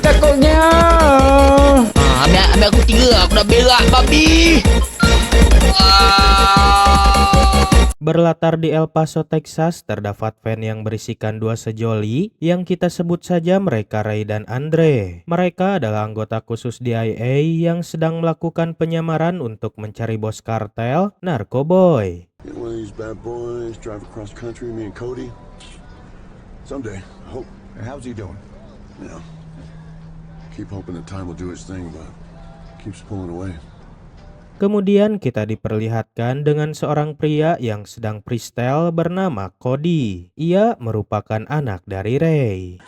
Takutnya. Ambil aku 3. Aku dah berak babi. Berlatar di El Paso, Texas, terdapat van yang berisikan 2 sejoli yang kita sebut saja mereka Ray dan Andre. Mereka adalah anggota khusus DIA yang sedang melakukan penyamaran untuk mencari bos kartel Narkoboy. One of these bad boys drive across country, me and Cody. Someday, I hope. How's he doing? You know, keep hoping that time will do its thing, but keeps pulling away. Kemudian kita diperlihatkan dengan seorang pria yang sedang freestyle bernama Cody. Ia merupakan anak dari Ray.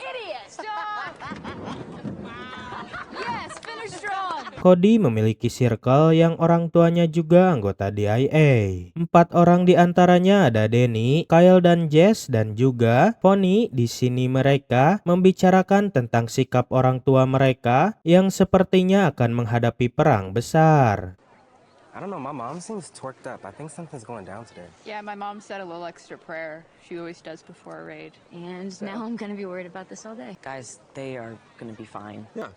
Cody memiliki circle yang orang tuanya juga anggota DIA. 4 orang diantaranya ada Danny, Kyle dan Jess dan juga Pony. Di sini mereka membicarakan tentang sikap orang tua mereka yang sepertinya akan menghadapi perang besar. I don't know, my mom seems torqued up. I think something's going down today. Yeah, my mom said a little extra prayer. She always does before a raid. And now I'm gonna be worried about this all day. Guys, they are gonna be fine. Yeah.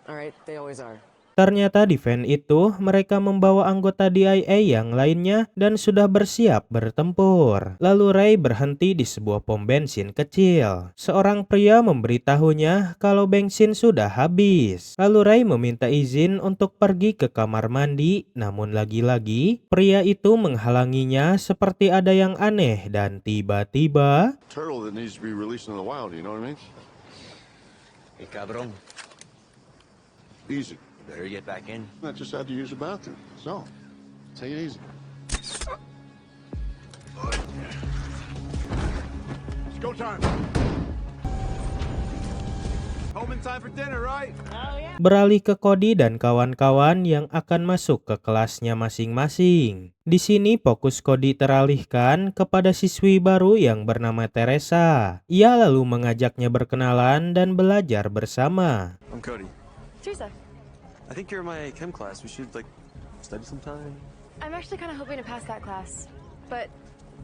All right, they always are. Ternyata di van itu mereka membawa anggota DIA yang lainnya dan sudah bersiap bertempur. Lalu Ray berhenti di sebuah pom bensin kecil. Seorang pria memberitahunya kalau bensin sudah habis. Lalu Ray meminta izin untuk pergi ke kamar mandi, namun lagi-lagi pria itu menghalanginya seperti ada yang aneh dan tiba-tiba Turtle that needs to be released in the wild, you know what I mean? Hey, cabrón. Easy. Better get back in. I just had to use the bathroom. So, take it easy. It's go time. Home in time for dinner, right? beralih ke Cody dan kawan-kawan yang akan masuk ke kelasnya masing-masing. Di sini fokus Cody teralihkan kepada siswi baru yang bernama Teresa. Ia lalu mengajaknya berkenalan dan belajar bersama. I'm Cody. Teresa, I think you're in my chem class. We should study sometime. I'm actually kind of hoping to pass that class, but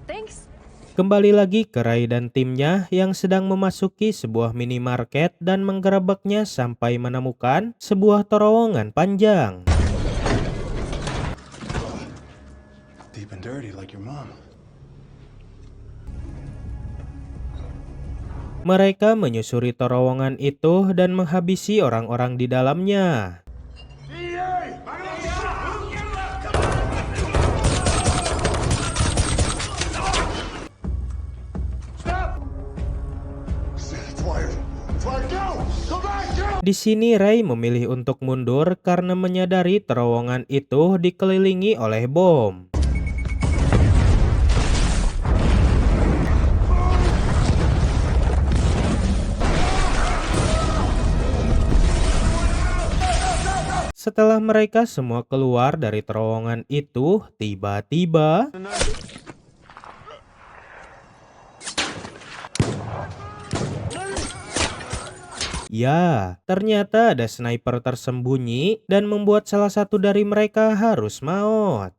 thanks. Kembali lagi ke Ray dan timnya yang sedang memasuki sebuah minimarket dan menggerebeknya sampai menemukan sebuah terowongan panjang. Deep and dirty like your mom. Mereka menyusuri terowongan itu dan menghabisi orang-orang di dalamnya. Di sini Ray memilih untuk mundur karena menyadari terowongan itu dikelilingi oleh bom. Setelah mereka semua keluar dari terowongan itu, tiba-tiba ya, ternyata ada sniper tersembunyi dan membuat salah satu dari mereka harus maut.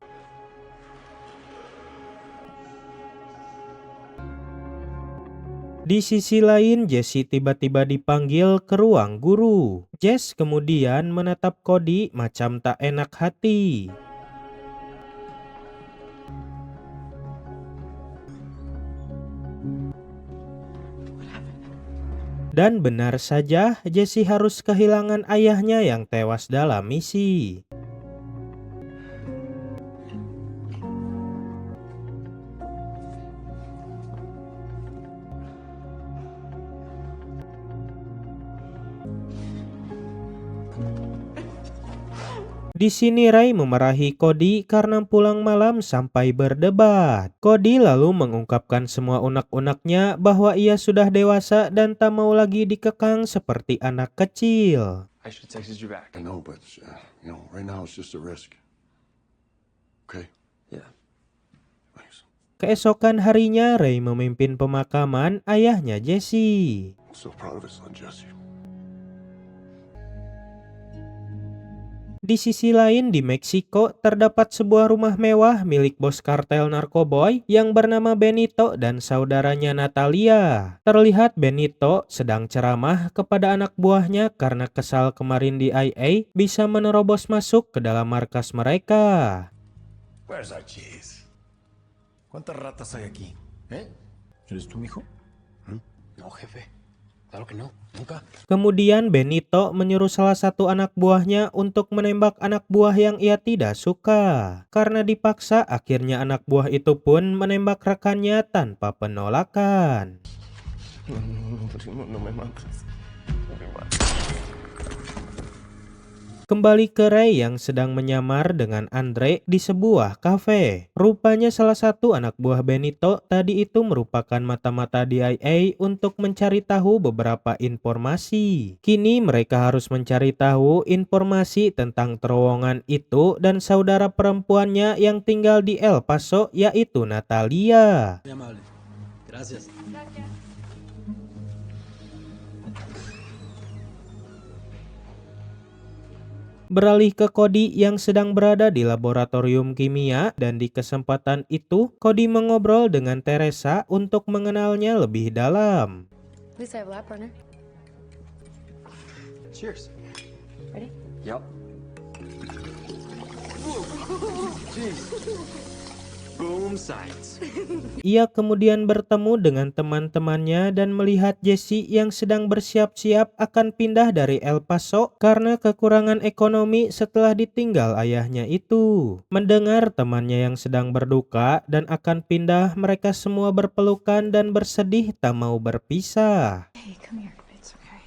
Di sisi lain, Jesse tiba-tiba dipanggil ke ruang guru. Jess kemudian menatap Cody macam tak enak hati. Dan benar saja, Jesse harus kehilangan ayahnya yang tewas dalam misi. Di sini Ray memarahi Cody karena pulang malam sampai berdebat. Cody lalu mengungkapkan semua unek-uneknya bahwa ia sudah dewasa dan tak mau lagi dikekang seperti anak kecil. I should have texted you back. I know, but right now it's just a risk. Okay. Yeah. Thanks. Keesokan harinya Ray memimpin pemakaman ayahnya Jesse. I'm so proud of his son, Jesse. Di sisi lain di Meksiko terdapat sebuah rumah mewah milik bos kartel narkoboy yang bernama Benito dan saudaranya Natalia. Terlihat Benito sedang ceramah kepada anak buahnya karena kesal kemarin DIA bisa menerobos masuk ke dalam markas mereka. Where's our cheese? ¿Cuántas ratas hay aquí? ¿Eh? ¿Eres tu hijo? No, jefe. Claro que no. Nunca. Kemudian Benito menyuruh salah satu anak buahnya untuk menembak anak buah yang ia tidak suka. Karena dipaksa, akhirnya anak buah itu pun menembak rekannya tanpa penolakan. No me mates. Kembali ke Ray yang sedang menyamar dengan Andre di sebuah kafe. Rupanya salah satu anak buah Benito tadi itu merupakan mata-mata DIA untuk mencari tahu beberapa informasi. Kini mereka harus mencari tahu informasi tentang terowongan itu dan saudara perempuannya yang tinggal di El Paso, yaitu Natalia. Muy amable. Gracias. Beralih ke Cody yang sedang berada di laboratorium kimia dan di kesempatan itu Cody mengobrol dengan Teresa untuk mengenalnya lebih dalam. At least I have a lab partner. Cheers. Ready? Yep. Jeez. Boom science. Ia kemudian bertemu dengan teman-temannya dan melihat Jesse yang sedang bersiap-siap akan pindah dari El Paso karena kekurangan ekonomi setelah ditinggal ayahnya itu. Mendengar temannya yang sedang berduka dan akan pindah, mereka semua berpelukan dan bersedih tak mau berpisah. Hey, come here. It's okay.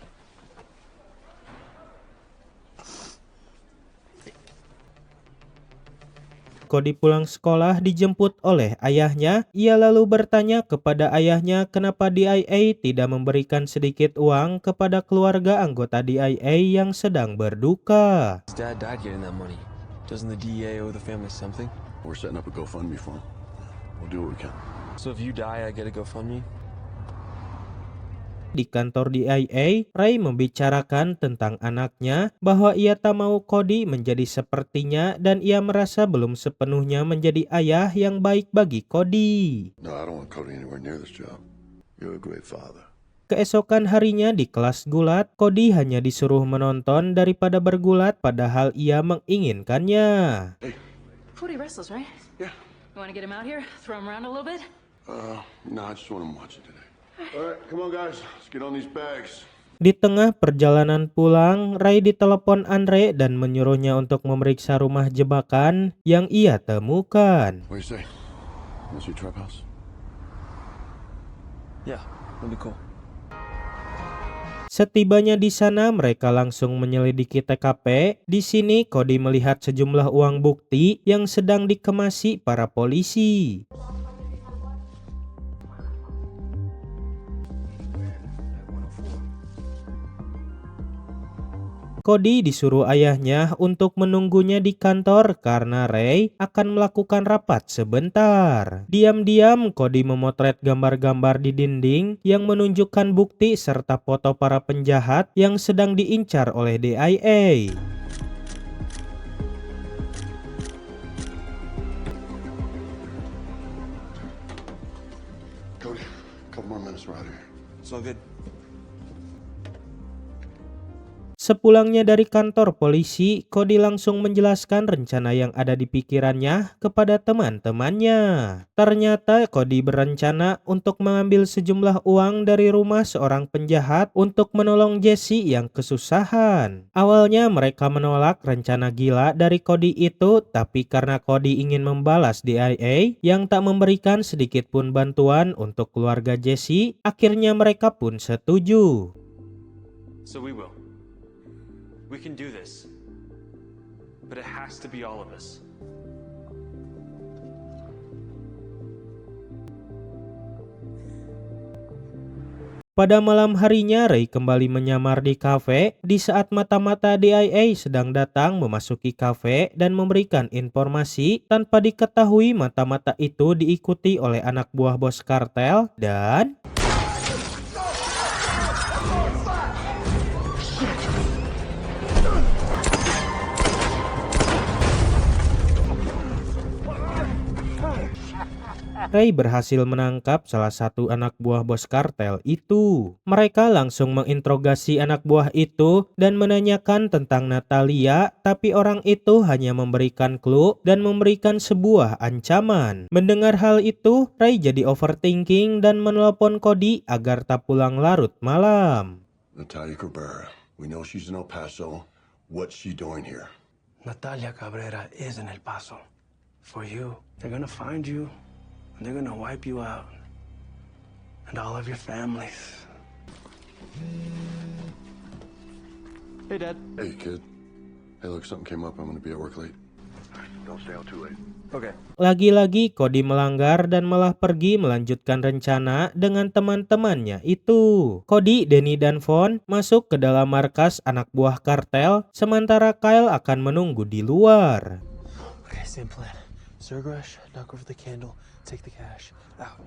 Cody pulang sekolah dijemput oleh ayahnya. Ia lalu bertanya kepada ayahnya kenapa DIA tidak memberikan sedikit uang kepada keluarga anggota DIA yang sedang berduka. His dad died getting that money. Doesn't the DEA owe the family something? We're setting up a GoFundMe for him. We'll do what we can. So if you die, I get a GoFundMe? Di kantor DIA, Ray membicarakan tentang anaknya bahwa ia tak mau Cody menjadi sepertinya dan ia merasa belum sepenuhnya menjadi ayah yang baik bagi Cody. No, I don't want Cody anywhere near this job. You're a great father. Keesokan harinya di kelas gulat, Cody hanya disuruh menonton daripada bergulat padahal ia menginginkannya. Cody wrestles, right? Yeah. You want to get him out here? Throw him around a little bit? No, I just want him watching today. All right, come on guys. Let's get on these bags. Di tengah perjalanan pulang, Ray ditelepon Andre dan menyuruhnya untuk memeriksa rumah jebakan yang ia temukan. What do you say? This your trap house? Yeah, that'd be cool. Setibanya di sana, mereka langsung menyelidiki TKP. Di sini, Cody melihat sejumlah uang bukti yang sedang dikemasi para polisi. Cody disuruh ayahnya untuk menunggunya di kantor karena Ray akan melakukan rapat sebentar. Diam-diam Cody memotret gambar-gambar di dinding yang menunjukkan bukti serta foto para penjahat yang sedang diincar oleh DIA. Cody, a couple more minutes, we're out of here. It's all good. Sepulangnya dari kantor polisi, Cody langsung menjelaskan rencana yang ada di pikirannya kepada teman-temannya. Ternyata Cody berencana untuk mengambil sejumlah uang dari rumah seorang penjahat untuk menolong Jesse yang kesusahan. Awalnya mereka menolak rencana gila dari Cody itu, tapi karena Cody ingin membalas DIA yang tak memberikan sedikit pun bantuan untuk keluarga Jesse, akhirnya mereka pun setuju. So we will. We can do this. But it has to be all of us. Pada malam harinya, Ray kembali menyamar di kafe di saat mata-mata DIA sedang datang memasuki kafe dan memberikan informasi. Tanpa diketahui, mata-mata itu diikuti oleh anak buah bos kartel dan Ray berhasil menangkap salah satu anak buah bos kartel itu. Mereka langsung menginterogasi anak buah itu dan menanyakan tentang Natalia, tapi orang itu hanya memberikan clue dan memberikan sebuah ancaman. Mendengar hal itu, Ray jadi overthinking dan menelepon Cody agar tak pulang larut malam. Natalia Cabrera. We know she's in El Paso. What's she doing here? Natalia Cabrera is in El Paso. For you. They're gonna find you, and they're gonna wipe you out. And all of your families. Hey, Dad. Hey, kid. Hey, look, something came up. I'm gonna be at work late. Don't stay out too late. Okay. Lagi-lagi Cody melanggar dan malah pergi melanjutkan rencana dengan teman-temannya itu. Cody, Danny, dan Vaughn masuk ke dalam markas anak buah kartel, sementara Kyle akan menunggu di luar. Okay, same plan. Zergrush, knock over the candle, take the cash. Out.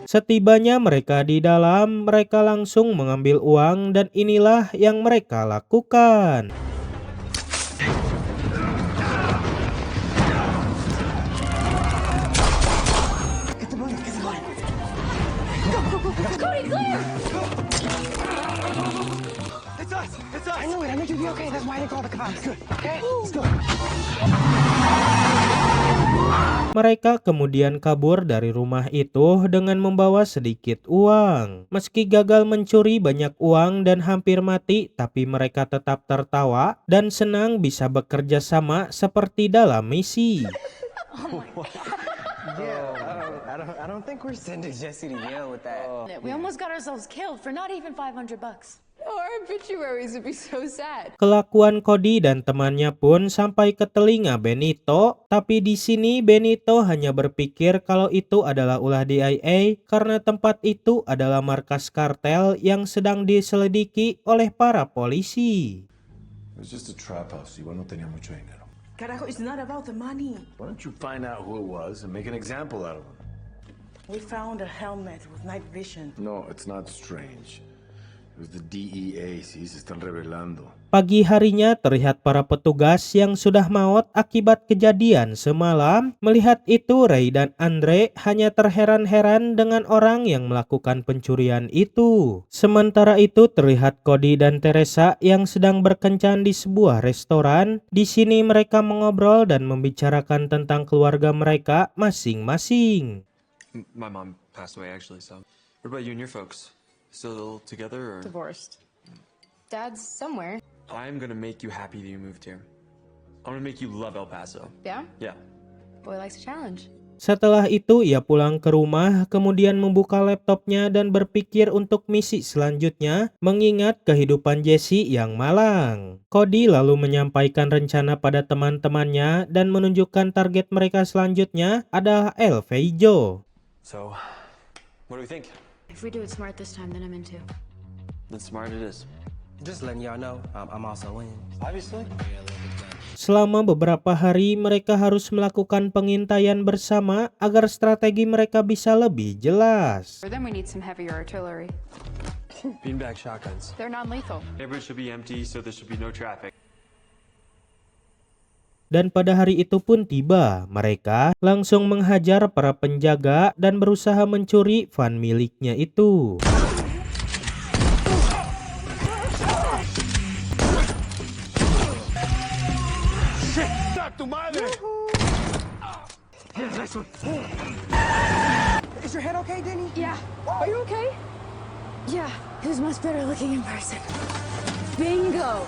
Setibanya mereka di dalam, mereka langsung mengambil uang dan inilah yang mereka lakukan. Cody, clear! It's us! It's us! I knew it. I knew you'd be okay. That's why I didn't call the cops. Good. Okay? Let's go. Mereka kemudian kabur dari rumah itu dengan membawa sedikit uang. Meski gagal mencuri banyak uang dan hampir mati, tapi mereka tetap tertawa dan senang bisa bekerja sama seperti dalam misi. I don't think we're sending Jesse to Yale with that. We almost got ourselves killed for not even $500. Oh, our obituaries would be so sad. Kelakuan Cody dan temannya pun sampai ke telinga Benito, tapi di sini Benito hanya berpikir kalau itu adalah ulah DIA karena tempat itu adalah markas kartel yang sedang diselidiki oleh para polisi. It was just a trap house. Igual no tenía mucho dinero. Carajo, it's not about the money. Why don't you find out who it was and make an example out of him? We found a helmet with night vision. No, it's not strange. It was the DEA. Sí, se están revelando. Pagi harinya terlihat para petugas yang sudah maut akibat kejadian semalam. Melihat itu, Ray dan Andre hanya terheran-heran dengan orang yang melakukan pencurian itu. Sementara itu terlihat Cody dan Teresa yang sedang berkencan di sebuah restoran. Di sini mereka mengobrol dan membicarakan tentang keluarga mereka masing-masing. My mom passed away, actually, so. What about you and your folks? Still together, or? Divorced. Dad's somewhere. I'm gonna make you happy that you moved here. I'm gonna make you love El Paso. Yeah? Yeah. Boy likes a challenge. Setelah itu ia pulang ke rumah, kemudian membuka laptopnya dan berpikir untuk misi selanjutnya, mengingat kehidupan Jesse yang malang. Cody lalu menyampaikan rencana pada teman-temannya dan menunjukkan target mereka selanjutnya adalah El Feijo. So, what do we think? If we do it smart this time, then I'm into. Then smart it is. Just letting y'all know, I'm also in. Obviously. Selama beberapa hari mereka harus melakukan pengintaian bersama agar strategi mereka bisa lebih jelas. For them, we need some heavier artillery. Beanbag shotguns. They're non-lethal. Neighborhood should be empty, so there should be no traffic. Dan pada hari itu pun tiba, mereka langsung menghajar para penjaga dan berusaha mencuri van miliknya itu. Is your head okay, Denny? Yeah. Are you okay? Yeah. He was much better looking in person. Bingo.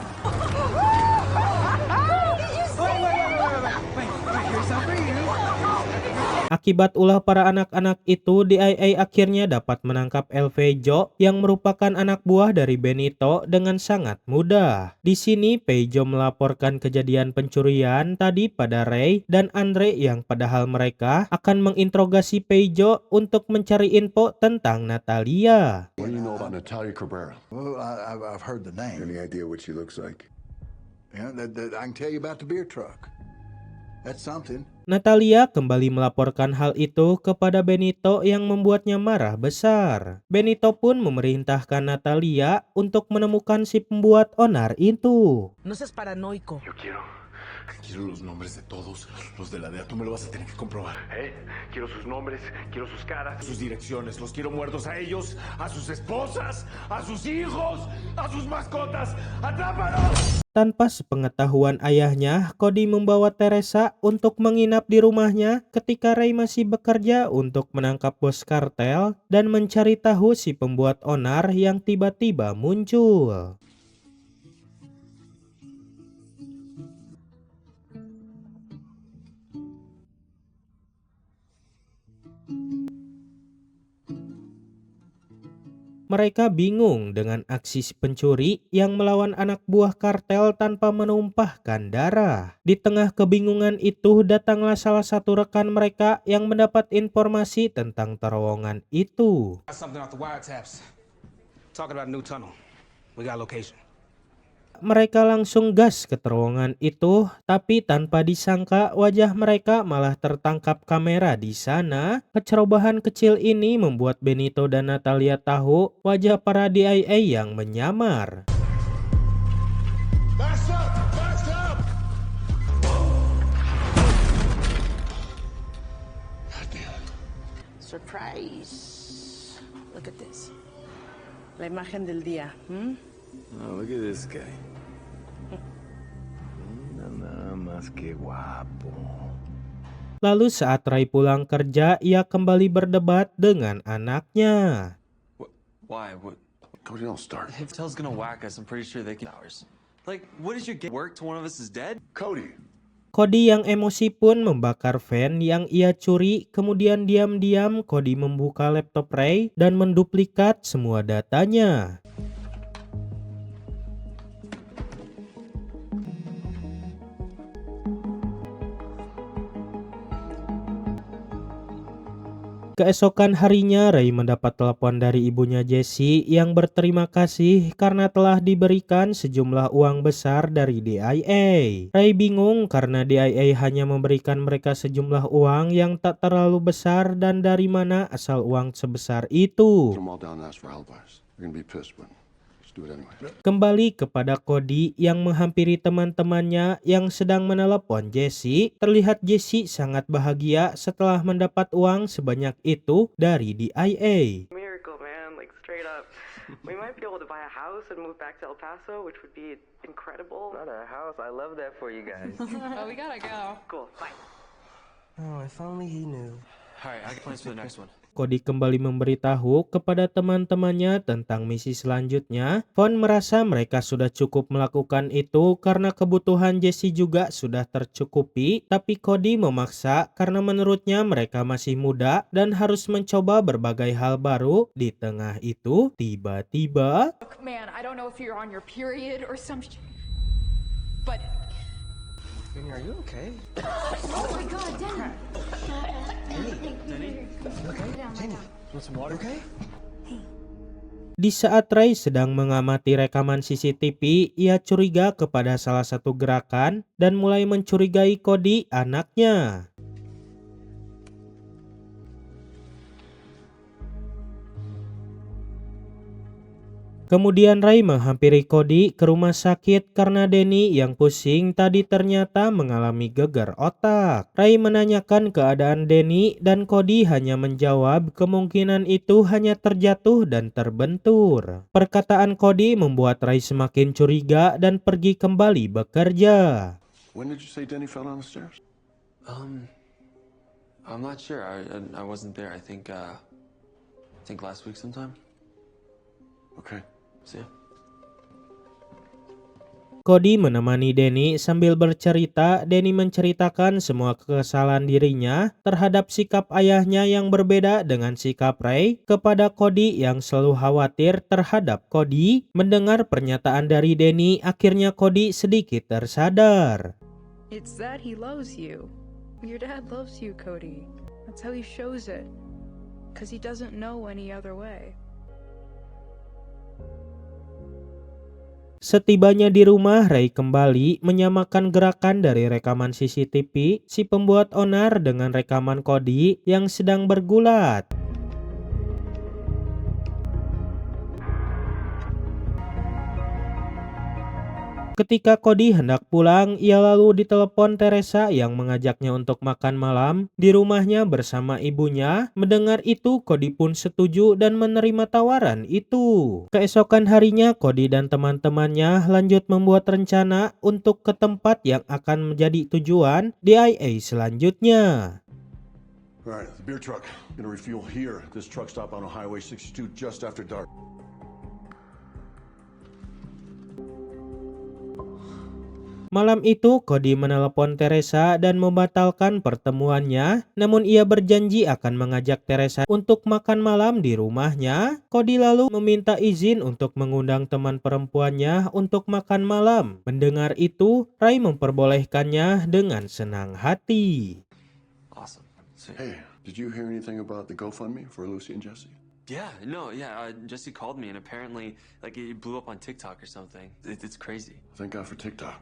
Akibat ulah para anak-anak itu, DIA akhirnya dapat menangkap El Feijo yang merupakan anak buah dari Benito dengan sangat mudah. Di sini Feijo melaporkan kejadian pencurian tadi pada Ray dan Andre yang padahal mereka akan menginterogasi Feijo untuk mencari info tentang Natalia. What do you know about Natalia Cabrera? Well, I've heard the name. Any idea what she looks like? Yeah, I can tell you about the beer truck. That's something. Natalia kembali melaporkan hal itu kepada Benito yang membuatnya marah besar. Benito pun memerintahkan Natalia untuk menemukan si pembuat onar itu. No seas paranoico. Quiero los nombres de todos los de la DEA. Tú me lo vas a tener que comprobar. Quiero sus nombres, quiero sus caras, sus direcciones. Los quiero muertos a ellos, a sus esposas, a sus hijos, a sus mascotas. ¡Atrápalos! Tanpa sepengetahuan ayahnya, Cody membawa Teresa untuk menginap di rumahnya ketika Ray masih bekerja untuk menangkap bos kartel dan mencari tahu si pembuat onar yang tiba-tiba muncul. Mereka bingung dengan aksi si pencuri yang melawan anak buah kartel tanpa menumpahkan darah. Di tengah kebingungan itu datanglah salah satu rekan mereka yang mendapat informasi tentang terowongan itu. Something off the wiretaps. Talking about a new tunnel. We got location. Mereka langsung gas ke terowongan itu, tapi tanpa disangka wajah mereka malah tertangkap kamera di sana. Kecerobohan kecil ini membuat Benito dan Natalia tahu wajah para DIA yang menyamar. Fast up! Fast up! God damn. Surprise. Look at this. La imagen del día. Oh, look at this guy. Nada más que guapo. Lalu saat Ray pulang kerja, ia kembali berdebat dengan anaknya. Why? What? Cody, don't start. If Tell's gonna whack us, I'm pretty sure they can. Like, what is your work till one of us is dead? Cody. Cody yang emosi pun membakar van yang ia curi. Kemudian diam-diam Cody membuka laptop Ray dan menduplikat semua datanya. Keesokan harinya, Ray mendapat telepon dari ibunya Jesse yang berterima kasih karena telah diberikan sejumlah uang besar dari DIA. Ray bingung karena DIA hanya memberikan mereka sejumlah uang yang tak terlalu besar dan dari mana asal uang sebesar itu. Put them all down and ask for alibis. They're gonna be pissed, but let's do it anyway. Kembali kepada Cody yang menghampiri teman-temannya yang sedang menelepon Jesse. Terlihat Jesse sangat bahagia setelah mendapat uang sebanyak itu dari DIA. Miracle, man, like straight up. We might be able to buy a house and move back to El Paso, which would be incredible. Not a house. I love that for you guys. Oh, we gotta go. Cool, bye. Oh, if only he knew. Alright, I got plans for the next one. Cody kembali memberitahu kepada teman-temannya tentang misi selanjutnya. Vaughn merasa mereka sudah cukup melakukan itu karena kebutuhan Jesse juga sudah tercukupi. Tapi Cody memaksa karena menurutnya mereka masih muda dan harus mencoba berbagai hal baru. Di tengah itu, tiba-tiba... Look, man, I don't know if you're on your period or some but... Jenny, are you okay? Oh my God, Denny! Jenny? Okay? Jenny, want some water? Okay? Di saat Ray sedang mengamati rekaman CCTV, ia curiga kepada salah satu gerakan dan mulai mencurigai Cody, anaknya. Kemudian Ray menghampiri Cody ke rumah sakit karena Danny yang pusing tadi ternyata mengalami gegar otak. Ray menanyakan keadaan Danny dan Cody hanya menjawab kemungkinan itu hanya terjatuh dan terbentur. Perkataan Cody membuat Ray semakin curiga dan pergi kembali bekerja. When did you say Denny fell down the stairs? I'm not sure. I wasn't there. I think last week sometime. Okay. See ya. Cody menemani Danny sambil bercerita. Danny menceritakan semua kekesalan dirinya terhadap sikap ayahnya yang berbeda dengan sikap Ray kepada Cody yang selalu khawatir terhadap Cody. Mendengar pernyataan dari Danny, akhirnya Cody sedikit tersadar. It's that he loves you. Your dad loves you, Cody. That's how he shows it. 'Cause he doesn't know any other way. Setibanya di rumah, Ray kembali menyamakan gerakan dari rekaman CCTV si pembuat onar dengan rekaman Cody yang sedang bergulat. Ketika Cody hendak pulang, ia lalu ditelepon Teresa yang mengajaknya untuk makan malam di rumahnya bersama ibunya. Mendengar itu, Cody pun setuju dan menerima tawaran itu. Keesokan harinya, Cody dan teman-temannya lanjut membuat rencana untuk ke tempat yang akan menjadi tujuan DIA selanjutnya. All right, the beer truck. Gonna refuel here. This truck stop on Highway 62 just after dark. Malam itu, Cody menelepon Teresa dan membatalkan pertemuannya, namun ia berjanji akan mengajak Teresa untuk makan malam di rumahnya. Cody lalu meminta izin untuk mengundang teman perempuannya untuk makan malam. Mendengar itu, Ray memperbolehkannya dengan senang hati. Awesome. Hey, did you hear anything about the GoFundMe for Lucy and Jesse? Yeah, Jesse called me and apparently, like, it blew up on TikTok or something. It's crazy. Thank God for TikTok.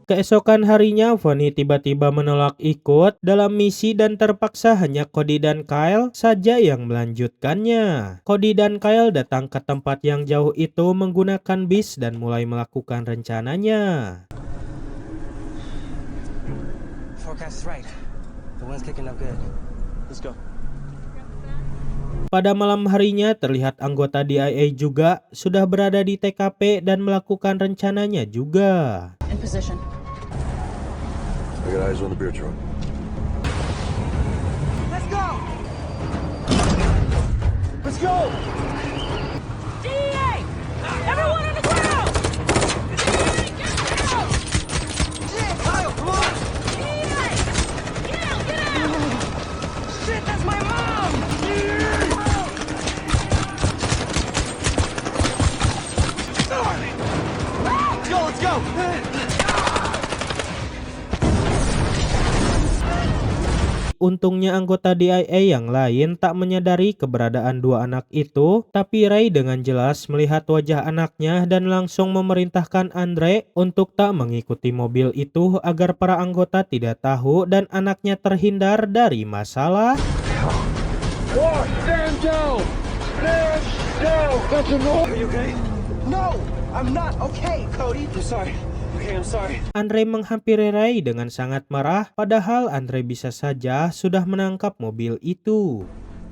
Keesokan harinya, Vonnie tiba-tiba menolak ikut dalam misi dan terpaksa hanya Cody dan Kyle saja yang melanjutkannya. Cody dan Kyle datang ke tempat yang jauh itu menggunakan bis dan mulai melakukan rencananya. Forecast is right. The wind's kicking up good. Let's go. Pada malam harinya, terlihat anggota DIA juga sudah berada di TKP dan melakukan rencananya juga. In position. I got eyes on the beer truck. Let's go! Let's go! DEA! Everyone on the ground! DEA, get down! Shit, Kyle, come on! DEA! Get out, get out! Shit, that's my mom! Let's go! Untungnya anggota DIA yang lain tak menyadari keberadaan dua anak itu, tapi Ray dengan jelas melihat wajah anaknya dan langsung memerintahkan Andre untuk tak mengikuti mobil itu agar para anggota tidak tahu dan anaknya terhindar dari masalah. Stand down! Stand down! That's a no! Are you okay? No! I'm not okay, Cody. I'm sorry. Okay, I'm sorry. Andre menghampiri Ray dengan sangat marah, padahal Andre bisa saja sudah menangkap mobil itu.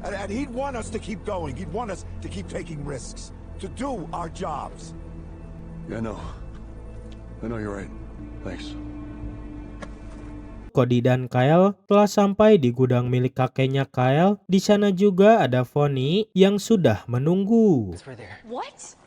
And he'd want us to keep going. He'd want us to keep taking risks, to do our jobs. Yeah, I know you're right. Thanks. Cody dan Kyle telah sampai di gudang milik kakeknya Kyle. Di sana juga ada Vonnie yang sudah menunggu. What?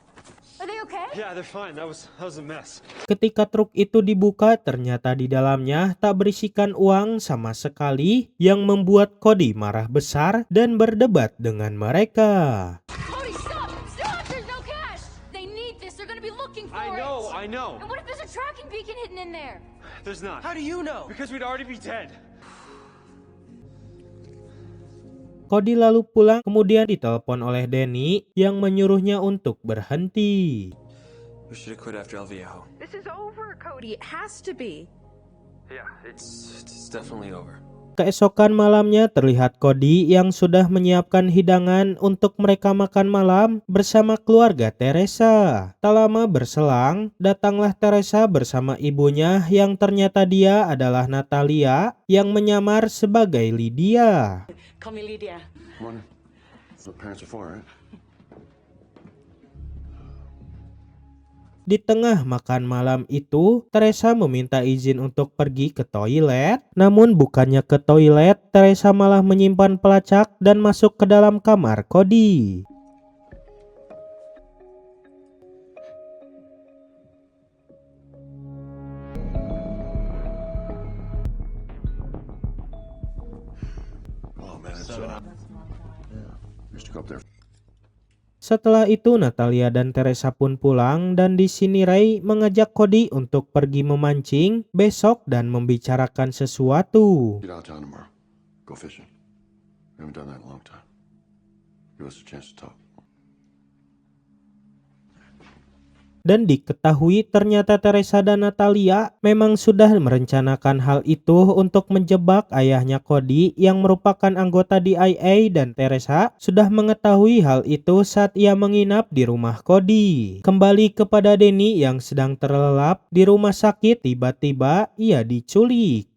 Are they okay? Yeah, they're fine. That was a mess. Ketika truk itu dibuka, ternyata di dalamnya tak berisikan uang sama sekali, yang membuat Cody marah besar dan berdebat dengan mereka. Cody, stop! Stop! There's no cash! They need this. They're gonna be looking for it. I know. And what if there's a tracking beacon hidden in there? There's not. How do you know? Because we'd already be dead. Cody lalu pulang, kemudian ditelepon oleh Danny yang menyuruhnya untuk berhenti. We should have quit after El Viejo. This is over, Cody. It has to be. Yeah, it's definitely over. Keesokan malamnya terlihat Cody yang sudah menyiapkan hidangan untuk mereka makan malam bersama keluarga Teresa. Tak lama berselang, datanglah Teresa bersama ibunya yang ternyata dia adalah Natalia yang menyamar sebagai Lydia. Call me Lydia. Come on. That's what parents are for, right? Di tengah makan malam itu, Teresa meminta izin untuk pergi ke toilet. Namun bukannya ke toilet, Teresa malah menyimpan pelacak dan masuk ke dalam kamar Cody. Oh man, it's yeah. Used to go up there. Setelah itu Natalia dan Teresa pun pulang dan di sini Ray mengajak Cody untuk pergi memancing besok dan membicarakan sesuatu. Get out town tomorrow. Go fishing. We haven't done that in a long time. Give us a chance to talk. Dan diketahui ternyata Teresa dan Natalia memang sudah merencanakan hal itu untuk menjebak ayahnya Cody yang merupakan anggota DIA, dan Teresa sudah mengetahui hal itu saat ia menginap di rumah Cody. Kembali kepada Danny yang sedang terlelap di rumah sakit, tiba-tiba ia diculik.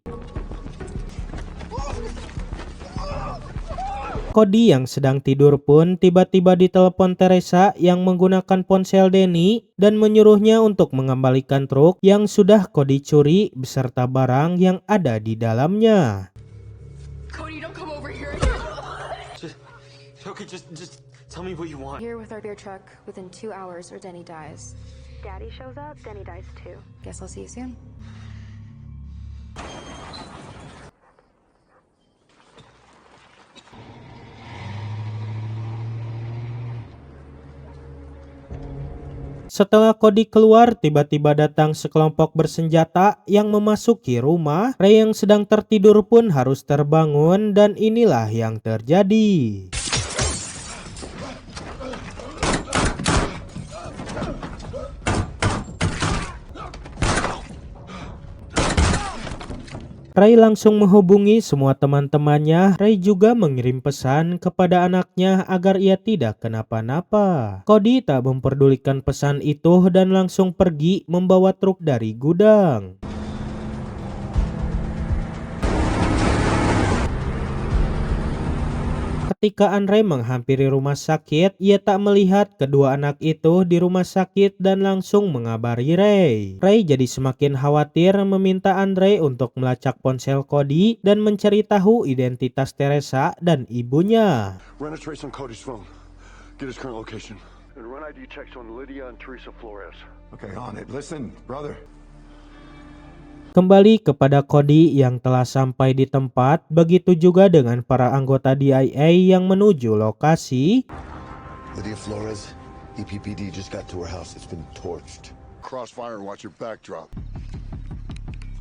Cody yang sedang tidur pun tiba-tiba ditelepon Teresa yang menggunakan ponsel Danny dan menyuruhnya untuk mengembalikan truk yang sudah Cody curi beserta barang yang ada di dalamnya. Cody, don't come over here. Okay, just tell me what you want. Here with our beer truck within 2 hours or Denny dies. Daddy shows up, Denny dies too. Guess I'll see you soon. Setelah Cody keluar, tiba-tiba datang sekelompok bersenjata yang memasuki rumah. Ray yang sedang tertidur pun harus terbangun, dan inilah yang terjadi. Ray langsung menghubungi semua teman-temannya. Ray juga mengirim pesan kepada anaknya agar ia tidak kenapa-napa. Cody tak memperdulikan pesan itu dan langsung pergi membawa truk dari gudang. Ketika Andre menghampiri rumah sakit, ia tak melihat kedua anak itu di rumah sakit dan langsung mengabari Ray. Ray jadi semakin khawatir, meminta Andre untuk melacak ponsel Cody dan mencari tahu identitas Teresa dan ibunya. Run a trace on Cody's phone. Get his current location. And run ID checks on Lydia and Teresa Flores. Okay, on it. Listen, brother. Kembali kepada Cody yang telah sampai di tempat, begitu juga dengan para anggota DIA yang menuju lokasi. Lydia Flores, EPPD just got to her house. It's been torched. Crossfire and watch your backdrop.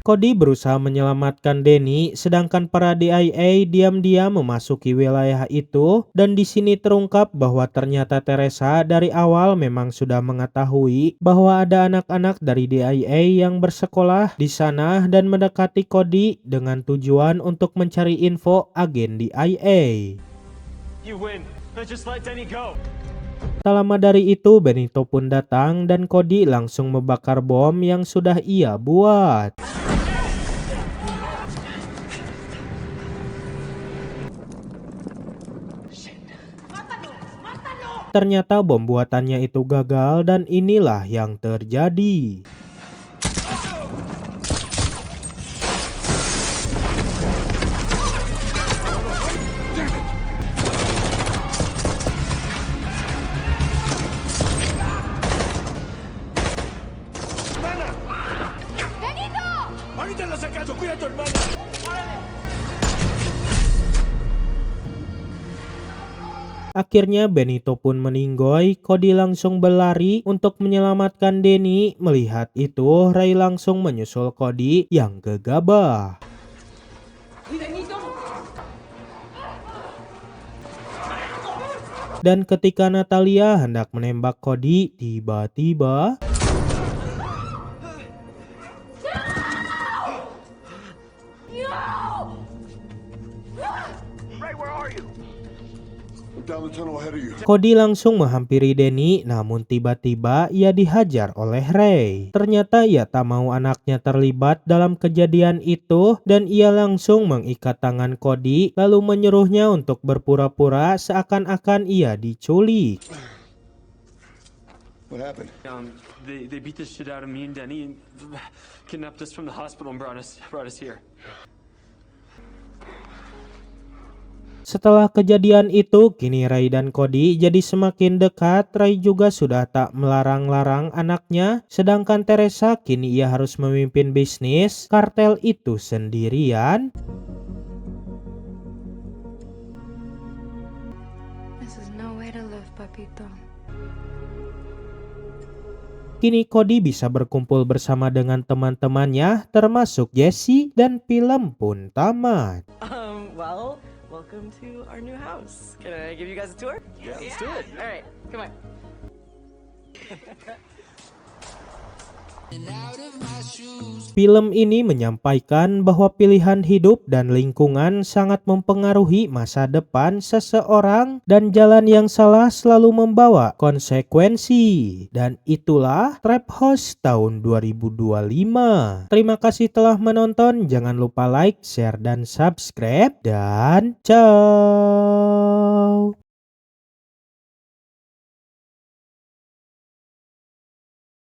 Cody berusaha menyelamatkan Danny, sedangkan para DIA diam-diam memasuki wilayah itu, dan di sini terungkap bahwa ternyata Teresa dari awal memang sudah mengetahui bahwa ada anak-anak dari DIA yang bersekolah di sana dan mendekati Cody dengan tujuan untuk mencari info agen DIA. You win. Now just let Denny go. Tak lama dari itu Benito pun datang dan Cody langsung membakar bom yang sudah ia buat. Ternyata bom buatannya itu gagal dan inilah yang terjadi. Ahorita lo sacas, cuida a tu hermana. Akhirnya Benito pun meninggoy. Cody langsung berlari untuk menyelamatkan Danny. Melihat itu, Ray langsung menyusul Cody yang gegabah. Dan ketika Natalia hendak menembak Cody, tiba-tiba Cody langsung menghampiri Danny, namun tiba-tiba ia dihajar oleh Ray. Ternyata ia tak mau anaknya terlibat dalam kejadian itu dan ia langsung mengikat tangan Cody lalu menyuruhnya untuk berpura-pura seakan-akan ia diculik. What happened? They beat the shit out of me and Denny and kidnapped us from the hospital and brought us here. Setelah kejadian itu, kini Ray dan Cody jadi semakin dekat. Ray juga sudah tak melarang-larang anaknya, sedangkan Teresa kini ia harus memimpin bisnis kartel itu sendirian. This is no way to live, papito. Kini Cody bisa berkumpul bersama dengan teman-temannya, termasuk Jesse, dan film pun tamat. Well, welcome to our new house. Can I give you guys a tour? Yeah, let's do it. All right, come on. Film ini menyampaikan bahwa pilihan hidup dan lingkungan sangat mempengaruhi masa depan seseorang dan jalan yang salah selalu membawa konsekuensi. Dan itulah Trap House tahun 2025. Terima kasih telah menonton, jangan lupa like, share, dan subscribe, dan ciao.